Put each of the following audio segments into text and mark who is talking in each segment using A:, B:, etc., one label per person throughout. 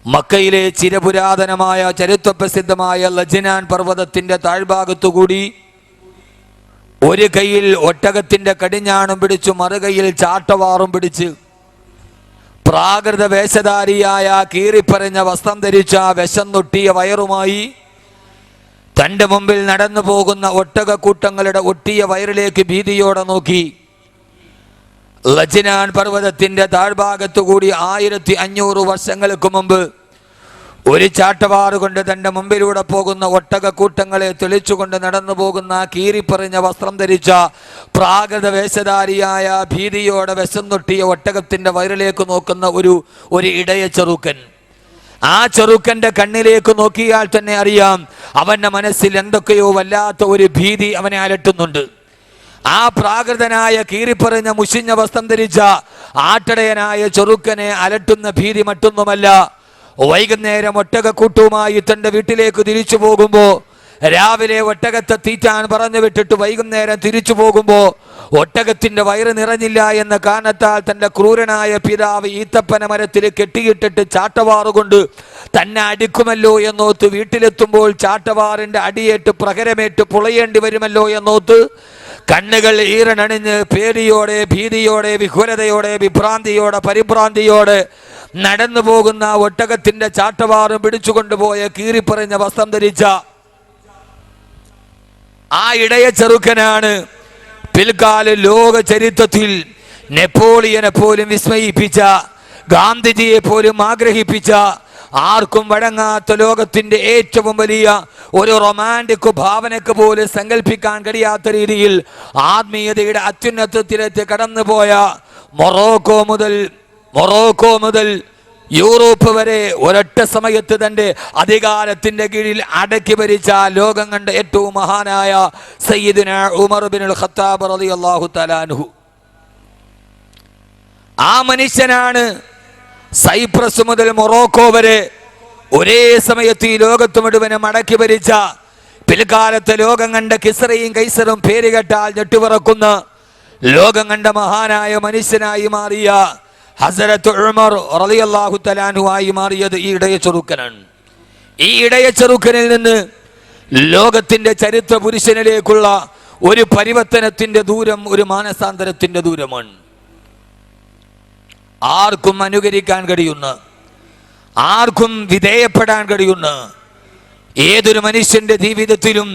A: മക്കയിലെ ചിരപുരാതനമായ ചരിത്രപ്രസിദ്ധമായ ലജ്നാൻ പർവ്വതത്തിന്റെ താഴ്ഭാഗത്തുകൂടി ഒരു കൈയിൽ ഒട്ടകത്തിന്റെ കടിഞ്ഞാണും പിടിച്ചു മറുകൈയിൽ ചാട്ടവാറും പിടിച്ച് പ്രാകൃത വേഷധാരിയായ കീറിപ്പറഞ്ഞ വസ്ത്രം ധരിച്ച വിശന്നൊട്ടിയ വയറുമായി തൻ്റെ മുമ്പിൽ നടന്നു പോകുന്ന ഒട്ടകക്കൂട്ടങ്ങളുടെ ഒട്ടിയ വയറിലേക്ക് ഭീതിയോടെ നോക്കി ലജ്നാൻ പർവ്വതത്തിന്റെ താഴ്ഭാഗത്തുകൂടി 1500 വർഷങ്ങൾക്ക് മുമ്പ് ഒരു ചാട്ടവാറുകൊണ്ട് തൻ്റെ മുമ്പിലൂടെ പോകുന്ന ഒട്ടകക്കൂട്ടങ്ങളെ തെളിച്ചുകൊണ്ട് നടന്നു പോകുന്ന കീറിപ്പറഞ്ഞ വസ്ത്രം ധരിച്ച പ്രാകൃത വേഷധാരിയായ ഭീതിയോടെ വിശന്നൊട്ടിയ ഒട്ടകത്തിന്റെ വയറിലേക്ക് നോക്കുന്ന ഒരു ഇടയ ചെറുക്കൻ. ആ ചെറുക്കന്റെ കണ്ണിലേക്ക് നോക്കിയാൽ തന്നെ അറിയാം അവന്റെ മനസ്സിൽ എന്തൊക്കെയോ വല്ലാത്ത ഒരു ഭീതി അവനെ അലട്ടുന്നുണ്ട്. ആ പ്രാകൃതനായ കീറിപ്പറഞ്ഞ മുഷിഞ്ഞ വസ്ത്രം ധരിച്ച ആട്ടടയനായ ചെറുക്കനെ അലട്ടുന്ന ഭീതി മറ്റൊന്നുമല്ല. വൈകുന്നേരം ഒട്ടകക്കൂട്ടുമായി തൻ്റെ വീട്ടിലേക്ക് തിരിച്ചു പോകുമ്പോൾ, രാവിലെ ഒട്ടകത്തെ തീറ്റാൻ പറഞ്ഞു വിട്ടിട്ട് വൈകുന്നേരം തിരിച്ചു പോകുമ്പോൾ ഒട്ടകത്തിന്റെ വയറ് നിറഞ്ഞില്ല എന്ന കാരണത്താൽ തൻ്റെ ക്രൂരനായ പിതാവ് ഈത്തപ്പന മരത്തിൽ കെട്ടിയിട്ടിട്ട് ചാട്ടവാറുകൊണ്ട് തന്നെ അടിക്കുമല്ലോ എന്നോത്ത് വീട്ടിലെത്തുമ്പോൾ ചാട്ടവാറിന്റെ അടിയേറ്റ് പ്രഹരമേറ്റ് പുളയേണ്ടി വരുമല്ലോ എന്നോത്ത് കണ്ണുകൾ ഈറനണിഞ്ഞ് പേടിയോടെ ഭീതിയോടെ വിഹുലതയോടെ വിഭ്രാന്തിയോടെ പരിഭ്രാന്തിയോടെ നടന്നു പോകുന്ന ഒട്ടകത്തിന്റെ ചാട്ടവാറും പിടിച്ചുകൊണ്ടുപോയ കീറിപ്പറഞ്ഞ വസ്ത്രം ധരിച്ച ആ ഇടയ ചെറുക്കനാണ് പിൽക്കാല ലോക ചരിത്രത്തിൽ നെപ്പോളിയനെ പോലും വിസ്മയിപ്പിച്ച, ഗാന്ധിജിയെ പോലും ആഗ്രഹിപ്പിച്ച, ആർക്കും വഴങ്ങാത്ത ലോകത്തിന്റെ ഏറ്റവും വലിയ ഒരു റൊമാൻറ്റിക് ഭാവനയ്ക്ക് പോലും സങ്കല്പിക്കാൻ കഴിയാത്ത രീതിയിൽ ആത്മീയതയുടെ അത്യുന്നതത്തിലേക്ക് കടന്നുപോയ മൊറോക്കോ മുതൽ യൂറോപ്പ് വരെ ഒരൊറ്റ സമയത്ത് തൻ്റെ അധികാരത്തിന്റെ കീഴിൽ അടക്കി ഭരിച്ച ലോകം കണ്ട ഏറ്റവും മഹാനായ സയ്യിദുന ഉമർ ബിനുൽ ഖത്താബ് റളിയല്ലാഹു തആല അൻഹു. ആ മനുഷ്യനാണ് സൈപ്രസ് മുതൽ മൊറോക്കോ വരെ ഒരേ സമയത്ത് ഈ ലോകത്ത് മുഴുവനും അടക്കി ഭരിച്ച, പിൽക്കാലത്ത് ലോകം കണ്ട കിസ്റയും കൈസറും പേര് കേട്ടാൽ ഞെട്ടിവിറക്കുന്ന ലോകം കണ്ട മഹാനായ മനുഷ്യനായി മാറിയ ഹസ്രത്ത് ഉമർ റളിയല്ലാഹു തആല അൻഹു ആയി മാറിയത് ഈ ഇടയ ചെറുക്കനാണ്. ഈ ഇടയ ചെറുക്കനിൽ നിന്ന് ലോകത്തിന്റെ ചരിത്ര പുരുഷനിലേക്കുള്ള ഒരു പരിവർത്തനത്തിന്റെ ദൂരം, ഒരു മാനസാന്തരത്തിന്റെ ദൂരമാണ്. ആർക്കും അനുകരിക്കാൻ കഴിയുന്ന, ആർക്കും വിധേയപ്പെടാൻ കഴിയുന്ന, ഏതൊരു മനുഷ്യന്റെ ജീവിതത്തിലും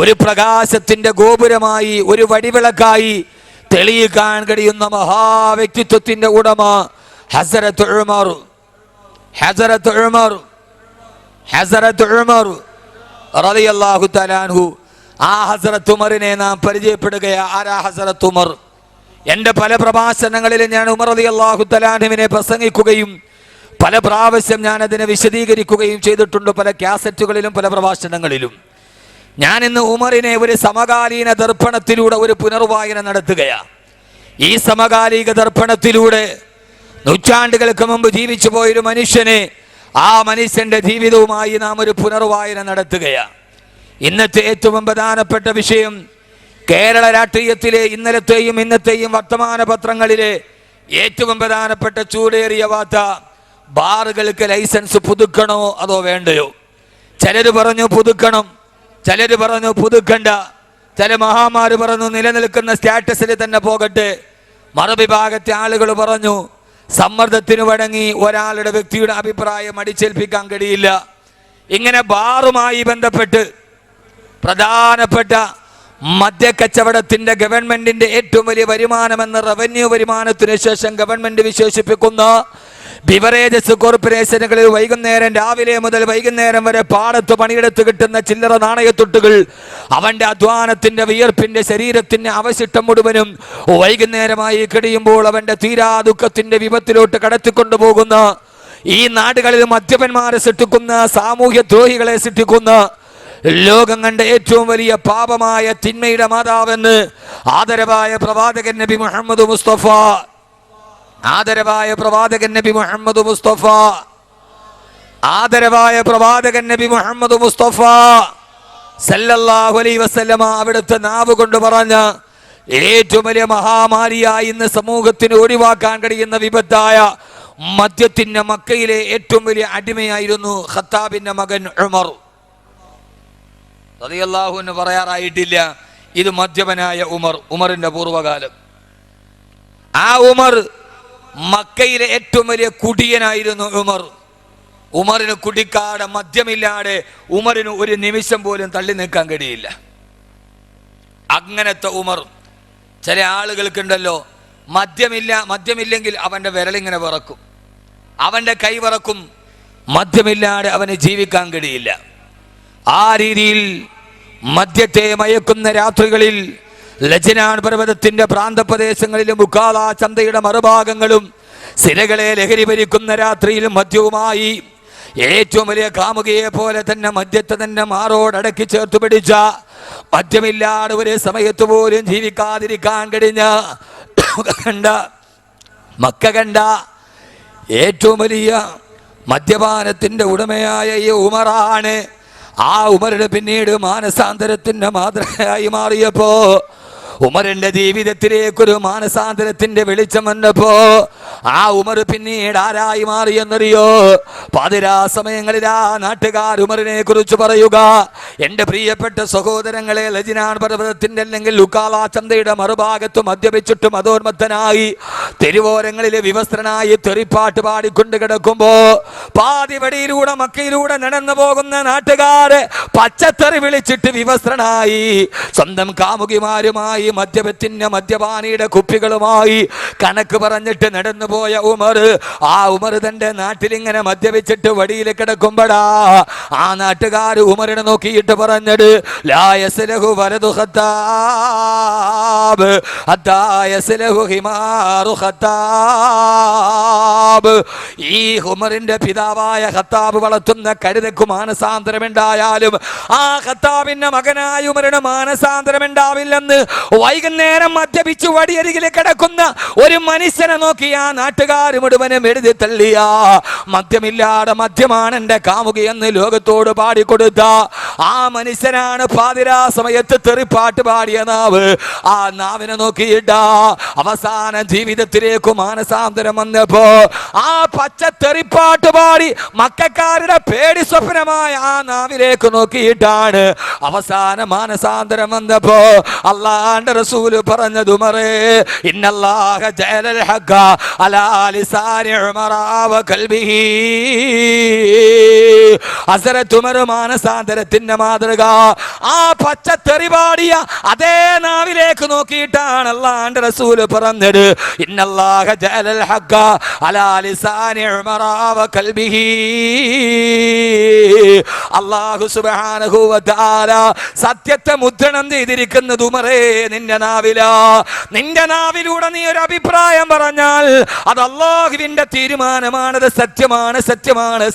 A: ഒരു പ്രകാശത്തിന്റെ ഗോപുരമായി, ഒരു വടിവിളക്കായി തെളിയിക്കാൻ കഴിയുന്ന മഹാവ്യക്തിത്വത്തിന്റെ ഉടമ ഹസ്രത്ത് ഉമർ റളിയല്ലാഹു തആല അൻഹു. ആ ഹസ്രത്ത് ഉമറിനെ നാം പരിചയപ്പെടുകയാണ്. ആരാ ഹസ്രത്ത് ഉമർ? എൻ്റെ പല പ്രഭാഷണങ്ങളിലും ഞാൻ ഉമർ റളിയല്ലാഹു തആല അൻഹുവിനെ പ്രസംഗിക്കുകയും പല പ്രാവശ്യം ഞാൻ അതിനെ വിശദീകരിക്കുകയും ചെയ്തിട്ടുണ്ട്, പല കാസറ്റുകളിലും പല പ്രഭാഷണങ്ങളിലും. ഞാൻ ഇന്ന് ഉമറിനെ ഒരു സമകാലീന ദർപ്പണത്തിലൂടെ ഒരു പുനർവായന നടത്തുകയാണ്. ഈ സമകാലിക ദർപ്പണത്തിലൂടെ നൂറ്റാണ്ടുകൾക്ക് മുമ്പ് ജീവിച്ചു പോയൊരു മനുഷ്യനെ, ആ മനുഷ്യന്റെ ജീവിതവുമായി നാം ഒരു പുനർവായന നടത്തുകയാണ്. ഇന്നത്തെ ഏറ്റവും പ്രധാനപ്പെട്ട വിഷയം, കേരള രാഷ്ട്രീയത്തിലെ ഇന്നലത്തെയും ഇന്നത്തെയും വർത്തമാന പത്രങ്ങളിലെ ഏറ്റവും പ്രധാനപ്പെട്ട ചൂടേറിയ വാർത്ത, ബാറുകൾക്ക് ലൈസൻസ് പുതുക്കണോ അതോ വേണ്ടയോ? ചിലർ പറഞ്ഞു പുതുക്കണം, ചിലർ പറഞ്ഞു പുതുക്കണ്ട, ചില മഹാമാര് പറഞ്ഞു നിലനിൽക്കുന്ന സ്റ്റാറ്റസിൽ തന്നെ പോകട്ടെ. മറുവിഭാഗത്തെ ആളുകൾ പറഞ്ഞു സമ്മർദ്ദത്തിന് വഴങ്ങി ഒരാളുടെ വ്യക്തിയുടെ അഭിപ്രായം അടിച്ചേൽപ്പിക്കാൻ കഴിയില്ല. ഇങ്ങനെ ബാറുമായി ബന്ധപ്പെട്ട് പ്രധാനപ്പെട്ട മദ്യക്കച്ചവടത്തിന്റെ ഗവൺമെന്റിന്റെ ഏറ്റവും വലിയ വരുമാനമെന്ന റവന്യൂ വരുമാനത്തിന് ശേഷം ഗവൺമെന്റ് വിശേഷിപ്പിക്കുന്ന ബിവറേജസ് കോർപ്പറേഷനുകളിൽ വൈകുന്നേരം രാവിലെ മുതൽ വൈകുന്നേരം വരെ പാടത്ത് പണിയെടുത്ത് കിട്ടുന്ന ചില്ലറ നാണയത്തൊട്ടുകൾ അവന്റെ അധ്വാനത്തിന്റെ വിയർപ്പിന്റെ ശരീരത്തിന്റെ അവശിഷ്ടം മുഴുവനും വൈകുന്നേരമായി കഴിയുമ്പോൾ അവന്റെ തീരാ ദുഃഖത്തിന്റെ വിപത്തിലോട്ട് കടത്തിക്കൊണ്ടുപോകുന്ന, ഈ നാടുകളിൽ മദ്യപന്മാരെ സൃഷ്ടിക്കുന്ന, സാമൂഹ്യ ദ്രോഹികളെ സൃഷ്ടിക്കുന്ന, ലോകം കണ്ട ഏറ്റവും വലിയ പാപമായ തിന്മയുടെ മാതാവെന്ന് ആദരവായ പ്രവാചകൻ നബി മുഹമ്മദ് മുസ്തഫ സല്ലല്ലാഹു അലൈഹി വസല്ലമ അവിടുത്തെ നാവ് കൊണ്ട് പറഞ്ഞ ഏറ്റവും വലിയ മഹാമാരിയായി ഇന്ന് സമൂഹത്തിന് ഒഴിവാക്കാൻ കഴിയുന്ന വിപത്തായ മദ്യത്തിന്റെ മക്കയിലെ ഏറ്റവും വലിയ അടിമയായിരുന്നു ഖത്താബിന്റെ മകൻ ഉമർ റളിയല്ലാഹു അൻഹു. പറയാറായിട്ടില്ല, ഇത് മദ്യപനായ ഉമറിന്റെ പൂർവ്വകാലം. ആ ഉമർ മക്കയിലെ ഏറ്റവും വലിയ കുടിയനായിരുന്നു. ഉമറിന് കുടിക്കാതെ മദ്യമില്ലാതെ ഉമറിന് ഒരു നിമിഷം പോലും തള്ളി നിൽക്കാൻ കഴിയില്ല. അങ്ങനത്തെ ഉമർ. ചില ആളുകൾക്കുണ്ടല്ലോ, മദ്യമില്ലെങ്കിൽ അവന്റെ വിരലിങ്ങനെ വിറക്കും, അവന്റെ കൈ വിറക്കും, മദ്യമില്ലാതെ അവന് ജീവിക്കാൻ കഴിയില്ല. ആ രീതിയിൽ മദ്യത്തെ മയക്കുന്ന രാത്രികളിൽ ലജ്നാൻ പർവ്വതത്തിന്റെ പ്രാന്തപ്രദേശങ്ങളിലും ബുക്കാല ചന്തയുടെ മറുഭാഗങ്ങളും സിരകളെ ലഹരി ഭരിക്കുന്ന രാത്രിയിലും മദ്യവുമായി ഏറ്റവും വലിയ കാമുകയെ പോലെ തന്നെ മദ്യത്തെ തന്നെ മാറോടടക്കി ചേർത്ത് പിടിച്ച, മദ്യമില്ലാതെ ഒരു സമയത്ത് പോലും ജീവിക്കാതിരിക്കാൻ കഴിഞ്ഞ മക്ക കണ്ട ഏറ്റവും വലിയ മദ്യപാനത്തിന്റെ ഉടമയായ ഈ ഉമറാണ്. ആ ഉമറിന് പിന്നീട് മാനസാന്തരത്തിന്റെ മാതൃകയായി മാറിയപ്പോ, ഉമറിന്റെ ജീവിതത്തിലേക്കൊരു മാനസാന്തരത്തിന്റെ വെളിച്ചം വന്നപ്പോ ആ ഉമർ പിന്നീട് ആരായി മാറിയെന്നറിയോ? പാതിരാ സമയങ്ങളിൽ ആ നാട്ടുകാർ ഉമറിനെ കുറിച്ച് പറയുക, എന്റെ പ്രിയപ്പെട്ട സഹോദരങ്ങളെ, ലജ്നാൻ പർവ്വതത്തിന്റെ അല്ലെങ്കിൽ ലുക്കാല ചന്തയുടെ മറുഭാഗത്ത് മദ്യപിച്ചിട്ട് മതോന്മത്തനായി തെരുവോരങ്ങളിലെ വിവസ്ത്രനായി തെറിപ്പാട്ട് പാടിക്കൊണ്ട് കിടക്കുമ്പോ പാതിവടിയിലൂടെ മക്കയിലൂടെ നടന്നു പോകുന്ന നാട്ടുകാര് പച്ചത്തെറി വിളിച്ചിട്ട് വിവസ്ത്രനായി സ്വന്തം കാമുകിമാരുമായി മദ്യപാനിയുടെ കുപ്പികളുമായി കണക്ക് പറഞ്ഞിട്ട് നടന്നു പോയ ഉമർ, ആ ഉമർ തന്റെ നാട്ടിൽ ഇങ്ങനെ മദ്യപിച്ചിട്ട് വടിയിൽ കിടക്കുമ്പോഴാ ആ നാട്ടുകാർ ഉമറിനെ നോക്കിയിട്ട് പറഞ്ഞത്, ലാ യസ്ലഹു വലദു ഖത്താബ് ഹത്താ യസ്ലഹു ഹിമാറു ഖത്താബ്. ഈ ഉമറിന്റെ പിതാവായ ഖത്താബ് വളർത്തുന്ന കഴുതക്ക് മാനസാന്തരമുണ്ടായാലും ആ ഖത്താബിന്റെ മകനായ ഉമറിന് മാനസാന്തരമുണ്ടാവില്ലെന്ന് വൈകുന്നേരം മദ്യപിച്ചു വടിയരികിൽ കിടക്കുന്ന ഒരു മനുഷ്യനെ നോക്കി ആ നാട്ടുകാർ മുഴുവനും എഴുതി തള്ളിയ, മദ്യമില്ലാതെ മദ്യമാണ് എന്റെ കാമുകയെന്ന് ലോകത്തോട് പാടിക്കൊടുത്ത ആ മനുഷ്യനാണ് പാതിരാ സമയത്ത് തെറിപ്പാട്ട് പാടിയ നാവ്. ആ നാവിനെ നോക്കിയിട്ട അവസാന ജീവിതത്തിലേക്ക് മാനസാന്തരം വന്നപ്പോ ആ പച്ച തെറിപ്പാട്ട് പാടി മക്കാരുടെ പേടി സ്വപ്നമായ ആ നാവിലേക്ക് നോക്കിയിട്ടാണ് അവസാന മാനസാന്തരം വന്നപ്പോ അല്ലാഹുവിന്റെ റസൂല് പറഞ്ഞത്, ഉമറേ, ഇന്നല്ലാഹ ജഅലൽ ഹഖ അലാ ലിസാനി ഉമറ വ ഖൽബിഹി. ഹസ്രത്ത് ഉമർ മാനസാന്തരത്തിന്റെ മാതൃക ആ പച്ച തെറി പാടിയ അതേ നാവിലേക്ക് നോക്കിയിട്ടാണ് അല്ലാഹുവിന്റെ റസൂല് പറഞ്ഞത്, ഇന്നല്ലാഹ ജഅലൽ ഹഖ അലാ ലിസാനി ഉമറ വ ഖൽബിഹി. അല്ലാഹു സുബ്ഹാനഹു വ തആല സത്യത്തെ മുദ്രണം ചെയ്തിരിക്കുന്നത് ഉമറേ നിന്റെ നാവിലാ. നിന്റെ നാവിലൂടെ നീ ഒരു അഭിപ്രായം പറഞ്ഞാൽ അത് അല്ലാഹുവിന്റെ തീരുമാനമാണത്,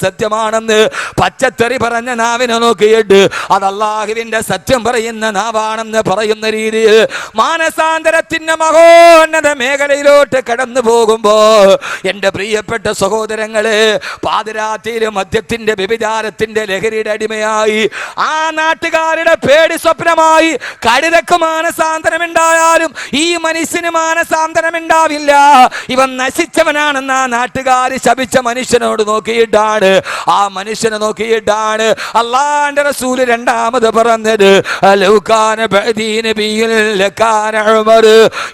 A: സത്യമാണെന്ന് പച്ചത്തെറി പറഞ്ഞ നാവിനെ നോക്കിയിട്ട് അത് അല്ലാഹുവിന്റെ സത്യം പറയുന്ന നാവാണെന്ന് പറയുന്ന രീതിയിൽ മാനസാന്തരത്തിന്റെ മഹോന്നത മേഖലയിലോട്ട് കടന്നു പോകുമ്പോ എന്റെ പ്രിയപ്പെട്ട സഹോദരങ്ങളെ, പാതിരാത്രിയിൽ മദ്യത്തിന്റെ വ്യഭിചാരത്തിന്റെ ലഹരിയുടെ അടിമയായി ആ നാട്ടുകാരുടെ പേടി സ്വപ്നമായി കഴുതക്ക് മാനസാന്തരമുണ്ടായാലും ഈ മനുഷ്യന് മാനസാന്തരമുണ്ടാവില്ല, ഇവൻ നശിച്ചവനാണെന്ന് ആ നാട്ടുകാർ ശപിച്ച മനുഷ്യനോട് നോക്കിയിട്ടാണ് അല്ലാഹുവിന്റെ റസൂല് രണ്ടാമത് പറഞ്ഞത്,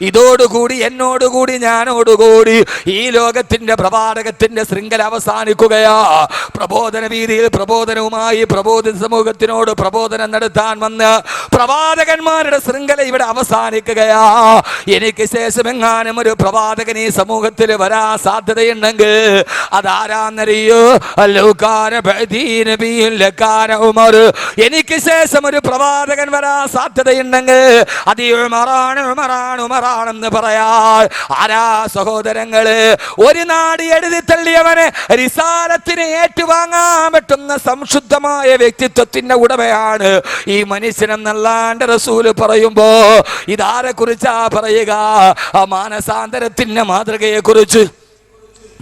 A: ഇതോടുകൂടി എന്നോടുകൂടി ഞാനോടുകൂടി ഈ ലോകത്തിന്റെ പ്രവാചകത്തിന്റെ ശൃംഖല അവസാനിക്കുകയാ. പ്രബോധന വീതിയിൽ പ്രബോധനവുമായി പ്രബോധിത സമൂഹത്തിനോട് പ്രബോധനം നടത്താൻ വന്ന പ്രവാചകന്മാരുടെ ശൃംഖല ഇവിടെ അവസാനിക്കുകയാ. എനിക്ക് ശേഷം എങ്ങാനും ഒരു പ്രവാചകൻ ഈ സമൂഹത്തിൽ വരാൻ സാധ്യതയുണ്ടെങ്കിൽ അതാരാന്നറിയോ? ഉമർ. എനിക്ക് ശേഷം ഒരു പ്രവാചകൻ വരാൻ സാധ്യതയുണ്ടെങ്കിൽ അത് ഉമറാണെന്ന് പറയാ. ആരാ സഹോദരങ്ങള്? ഒരു നാട് എഴുതി തള്ളിയവനെ റിസാലത്തിനെ ഏറ്റുവാങ്ങാൻ പറ്റുന്ന സംശുദ്ധമായ വ്യക്തിത്വത്തിന്റെ ഉടമയാണ് ഈ മനുഷ്യനെന്നല്ലാണ്ട് റസൂല് പറയുമ്പോ ഇതാരെ കുറിച്ചാ പറയുക? മാനസാന്തരത്തിന്റെ മാതൃകയെ കുറിച്ച്.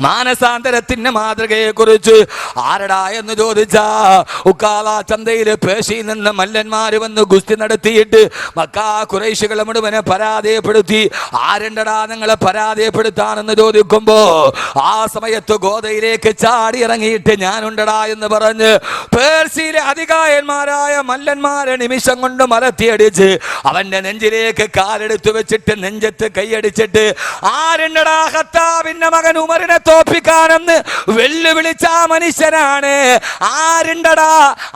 A: മാനസാന്തരത്തിന്റെ മാതൃകയെ കുറിച്ച് ആരടാ എന്ന് ചോദിച്ചാ ഉക്കാല ചന്തയില് പേശിയിൽ നിന്ന് മല്ലന്മാര് വന്ന് ഗുസ്തി നടത്തിയിട്ട് മക്കാ ഖുറൈശികളെ മുഴുവനെ പരാജയപ്പെടുത്തി. ആരുണ്ടടാ നിങ്ങളെ പരാജയപ്പെടുത്താനെന്ന് ചോദിക്കുമ്പോ ആ സമയത്ത് ഗോദയിലേക്ക് ചാടി ഇറങ്ങിയിട്ട് ഞാനുണ്ടടാ എന്ന് പറഞ്ഞ് പേർസിയിലെ അധികായന്മാരായ മല്ലന്മാരെ നിമിഷം കൊണ്ട് മലത്തിയടിച്ച് അവന്റെ നെഞ്ചിലേക്ക് കാലെടുത്തു വെച്ചിട്ട് നെഞ്ചത്ത് കൈയടിച്ചിട്ട് ആരുണ്ടടാ ഖത്താബിന്റെ മകൻ ഉമറിനെ തോപ്പിക്കാനെന്ന് വെല്ലുവിളിച്ച മനുഷ്യനാണ്.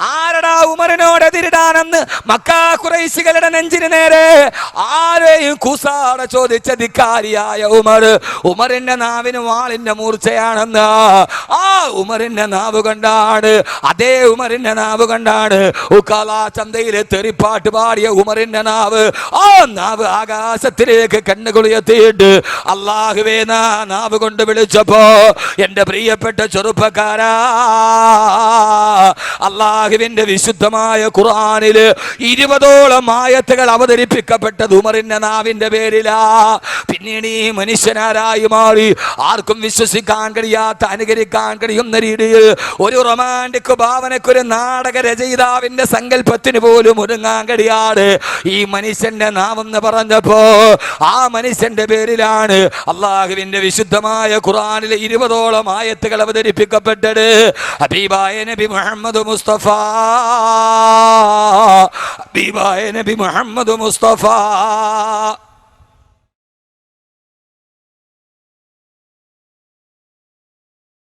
A: ആരടാ ഉമറിനോട് എതിരിടാനെന്ന് മക്കാ ഖുറൈശികളുടെ നെഞ്ചിന് നേരെ ആരെയും കൂസാട ചോദിച്ച ധിക്കാരിയായ ഉമറിന്റെ നാവിന് വാളിന്റെ മൂർച്ചയാണെന്ന് ആ ഉമറിന്റെ നാവ് കണ്ടാണ്, അതേ ഉമറിന്റെ നാവ് കണ്ടാണ് ഉക്കാല ചന്തയിലെ തെറിപ്പാട്ട് പാടിയ ഉമറിന്റെ നാവ്. ആ നാവ് ആകാശത്തിലേക്ക് കണ്ണുകുളിയെത്തിയിട്ട് അല്ലാഹുവേ നാവ് കൊണ്ട് വിളിച്ചപ്പോ എന്റെ പ്രിയപ്പെട്ട ചെറുപ്പക്കാരാ, അല്ലാഹുവിന്റെ വിശുദ്ധമായ ഖുർആനില് 20ഓളം ആയത്തുകൾ അവതരിപ്പിക്കപ്പെട്ടത് ഉമറിന്റെ നാവിന്റെ പേരിലാ. പിന്നീട് ഈ മനുഷ്യനാരായി മാറി ആർക്കും വിശ്വസിക്കാൻ കഴിയാത്ത, അനുകരിക്കാൻ കഴിയുന്ന രീതിയിൽ ഒരു റൊമാൻറ്റിക് ഭാവനക്കൊരു നാടക രചയിതാവിന്റെ സങ്കല്പത്തിന് പോലും ഒരുങ്ങാൻ കഴിയാതെ ഈ മനുഷ്യന്റെ നാവെന്ന് പറഞ്ഞപ്പോ ആ മനുഷ്യന്റെ പേരിലാണ് അല്ലാഹുവിന്റെ വിശുദ്ധമായ ഖുർആനിലെ 20ഓളം ആയത്തുകൾ അവതരിപ്പിക്കപ്പെട്ടത്. ഹബീബായ നബി മുഹമ്മദ് മുസ്തഫ, ഹബീബായ നബി മുഹമ്മദ് മുസ്തഫ.